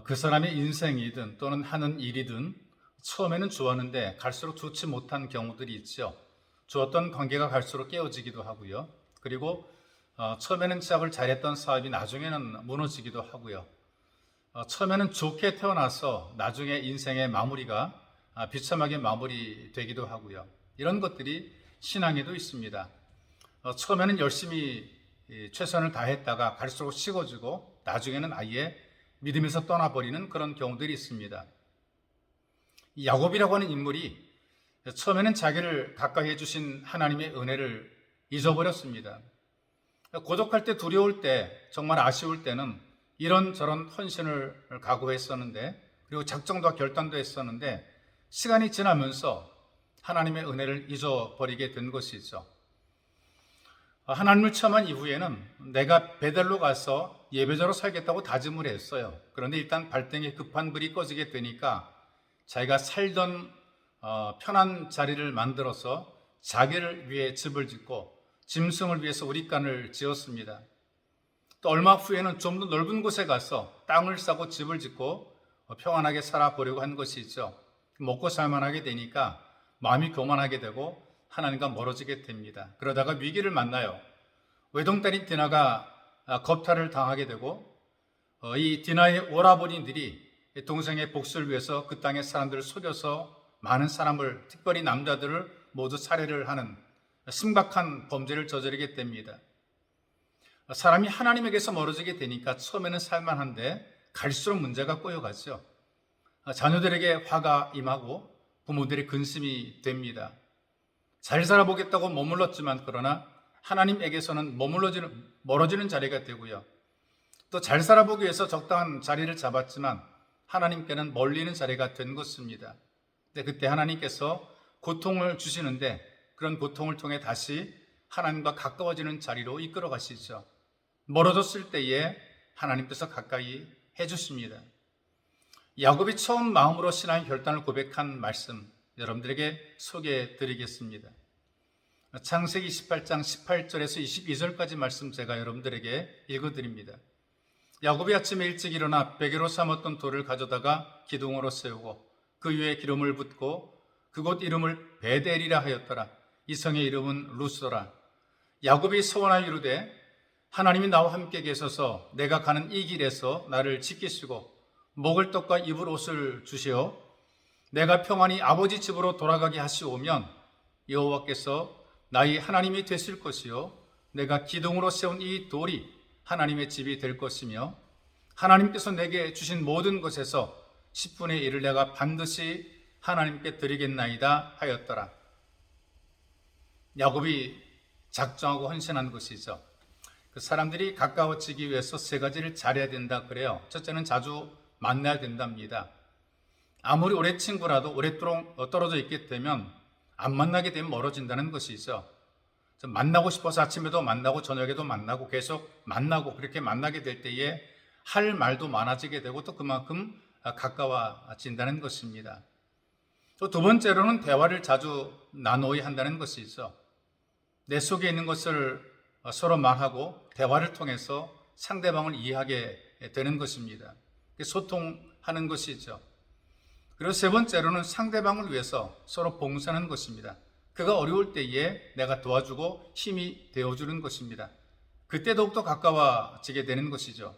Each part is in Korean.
그 사람의 인생이든 또는 하는 일이든 처음에는 좋았는데 갈수록 좋지 못한 경우들이 있죠. 좋았던 관계가 갈수록 깨어지기도 하고요. 그리고 처음에는 시작을 잘했던 사업이 나중에는 무너지기도 하고요. 처음에는 좋게 태어나서 나중에 인생의 마무리가 비참하게 마무리되기도 하고요. 이런 것들이 신앙에도 있습니다. 처음에는 열심히 최선을 다했다가 갈수록 식어지고 나중에는 아예 믿음에서 떠나버리는 그런 경우들이 있습니다. 야곱이라고 하는 인물이 처음에는 자기를 가까이 해주신 하나님의 은혜를 잊어버렸습니다. 고독할 때, 두려울 때, 정말 아쉬울 때는 이런저런 헌신을 각오했었는데, 그리고 작정도 결단도 했었는데 시간이 지나면서 하나님의 은혜를 잊어버리게 된 것이죠. 하나님을 체험한 이후에는 내가 베델로 가서 예배자로 살겠다고 다짐을 했어요. 그런데 일단 발등에 급한 불이 꺼지게 되니까 자기가 살던 편한 자리를 만들어서 자기를 위해 집을 짓고 짐승을 위해서 우릿간을 지었습니다. 또 얼마 후에는 좀 더 넓은 곳에 가서 땅을 사고 집을 짓고 평안하게 살아보려고 한 것이죠. 먹고 살만하게 되니까 마음이 교만하게 되고 하나님과 멀어지게 됩니다. 그러다가 위기를 만나요. 외동딸인 디나가 겁탈을 당하게 되고 이 디나의 오라버니들이 동생의 복수를 위해서 그 땅의 사람들을 속여서 많은 사람을, 특별히 남자들을 모두 살해를 하는 심각한 범죄를 저지르게 됩니다. 사람이 하나님에게서 멀어지게 되니까 처음에는 살만한데 갈수록 문제가 꼬여가죠. 자녀들에게 화가 임하고 부모들의 근심이 됩니다. 잘 살아보겠다고 머물렀지만 그러나 하나님에게서는 멀어지는 자리가 되고요. 또 잘 살아보기 위해서 적당한 자리를 잡았지만 하나님께는 멀리는 자리가 된 것입니다. 근데 그때 하나님께서 고통을 주시는데 그런 고통을 통해 다시 하나님과 가까워지는 자리로 이끌어 가시죠. 멀어졌을 때에 하나님께서 가까이 해주십니다. 야곱이 처음 마음으로 신앙의 결단을 고백한 말씀 여러분들에게 소개해 드리겠습니다. 창세기 28장 18절에서 22절까지 말씀 제가 여러분들에게 읽어드립니다. 야곱이 아침에 일찍 일어나 베개로 삼았던 돌을 가져다가 기둥으로 세우고 그 위에 기름을 붓고 그곳 이름을 베델이라 하였더라. 이 성의 이름은 루스더라. 야곱이 소원하여 이르되 하나님이 나와 함께 계셔서 내가 가는 이 길에서 나를 지키시고 먹을 떡과 입을 옷을 주시어 내가 평안히 아버지 집으로 돌아가게 하시오면 여호와께서 나의 하나님이 되실 것이요 내가 기둥으로 세운 이 돌이 하나님의 집이 될 것이며 하나님께서 내게 주신 모든 것에서 10분의 1을 내가 반드시 하나님께 드리겠나이다 하였더라. 야곱이 작정하고 헌신한 것이죠. 그 사람들이 가까워지기 위해서 세 가지를 잘해야 된다 그래요. 첫째는 자주 만나야 된답니다. 아무리 오래 친구라도 오랫도록 떨어져 있게 되면 안 만나게 되면 멀어진다는 것이죠. 만나고 싶어서 아침에도 만나고 저녁에도 만나고 계속 만나고 그렇게 만나게 될 때에 할 말도 많아지게 되고 또 그만큼 가까워진다는 것입니다. 또 두 번째로는 대화를 자주 나누어야 한다는 것이죠. 내 속에 있는 것을 서로 말하고 대화를 통해서 상대방을 이해하게 되는 것입니다. 소통하는 것이죠. 그리고 세 번째로는 상대방을 위해서 서로 봉사하는 것입니다. 그가 어려울 때에 내가 도와주고 힘이 되어주는 것입니다. 그때 더욱더 가까워지게 되는 것이죠.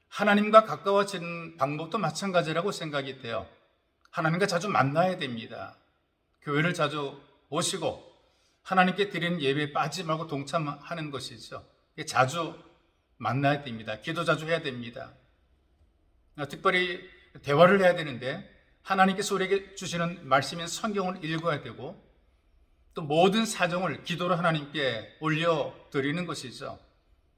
하나님과 가까워지는 방법도 마찬가지라고 생각이 돼요. 하나님과 자주 만나야 됩니다. 교회를 자주 오시고 하나님께 드리는 예배에 빠지지 말고 동참하는 것이죠. 자주 만나야 됩니다. 기도 자주 해야 됩니다. 특별히 대화를 해야 되는데 하나님께서 우리에게 주시는 말씀인 성경을 읽어야 되고 또 모든 사정을 기도로 하나님께 올려드리는 것이죠.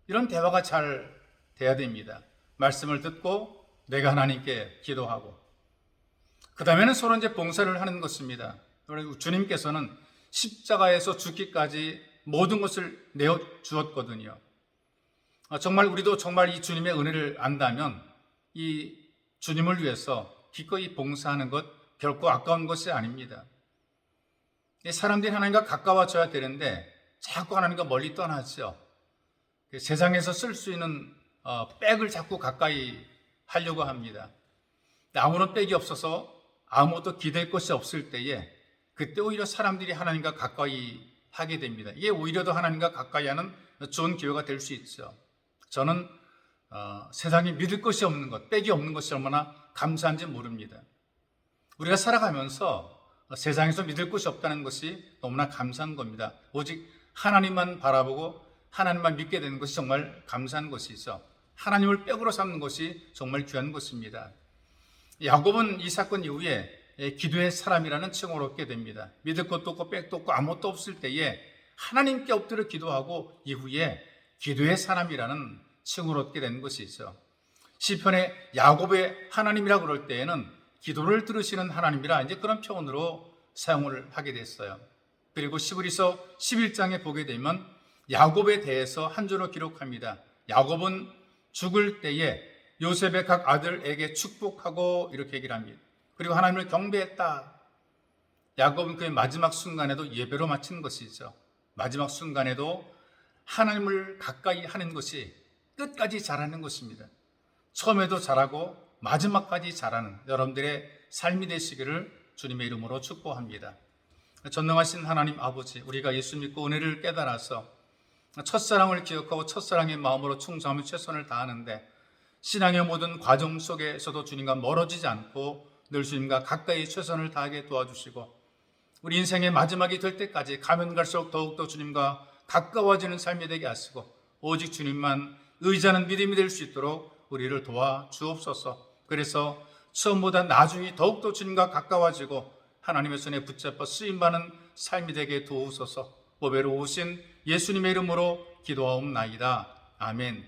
이런 대화가 잘 돼야 됩니다. 말씀을 듣고 내가 하나님께 기도하고 그 다음에는 서로 이제 봉사를 하는 것입니다. 주님께서는 십자가에서 죽기까지 모든 것을 내어 주었거든요. 정말 우리도 정말 이 주님의 은혜를 안다면 이 주님을 위해서 기꺼이 봉사하는 것 결코 아까운 것이 아닙니다. 사람들이 하나님과 가까워져야 되는데 자꾸 하나님과 멀리 떠나죠. 세상에서 쓸 수 있는 백을 자꾸 가까이 하려고 합니다. 아무런 빽이 없어서 아무것도 기댈 것이 없을 때에 그때 오히려 사람들이 하나님과 가까이 하게 됩니다. 이게 오히려 더 하나님과 가까이 하는 좋은 기회가 될 수 있죠. 저는 세상에 믿을 것이 없는 것, 빽이 없는 것이 얼마나 감사한지 모릅니다. 우리가 살아가면서 세상에서 믿을 것이 없다는 것이 너무나 감사한 겁니다. 오직 하나님만 바라보고 하나님만 믿게 되는 것이 정말 감사한 것이죠. 하나님을 빽으로 삼는 것이 정말 귀한 것입니다. 야곱은 이 사건 이후에 기도의 사람이라는 칭호를 얻게 됩니다. 믿을 것도 없고 빽도 없고 아무것도 없을 때에 하나님께 엎드려 기도하고 이후에 기도의 사람이라는 칭호를 얻게 되는 것이죠. 시편에 야곱의 하나님이라고 그럴 때에는 기도를 들으시는 하나님이라 이제 그런 표현으로 사용을 하게 됐어요. 그리고 시브리서 11장에 보게 되면 야곱에 대해서 한 줄로 기록합니다. 야곱은 죽을 때에 요셉의 각 아들에게 축복하고 이렇게 얘기를 합니다. 그리고 하나님을 경배했다. 야곱은 그의 마지막 순간에도 예배로 마친 것이죠. 마지막 순간에도 하나님을 가까이 하는 것이 끝까지 잘하는 것입니다. 처음에도 잘하고 마지막까지 잘하는 여러분들의 삶이 되시기를 주님의 이름으로 축복합니다. 전능하신 하나님 아버지, 우리가 예수 믿고 은혜를 깨달아서 첫사랑을 기억하고 첫사랑의 마음으로 충성하며 최선을 다하는데 신앙의 모든 과정 속에서도 주님과 멀어지지 않고 늘 주님과 가까이 최선을 다하게 도와주시고 우리 인생의 마지막이 될 때까지 가면 갈수록 더욱더 주님과 가까워지는 삶이 되게 하시고 오직 주님만 의지하는 믿음이 될 수 있도록 우리를 도와주옵소서. 그래서 처음보다 나중이 더욱더 주님과 가까워지고 하나님의 손에 붙잡혀 쓰임받는 삶이 되게 도우소서. 보배로 오신 예수님의 이름으로 기도하옵나이다. 아멘.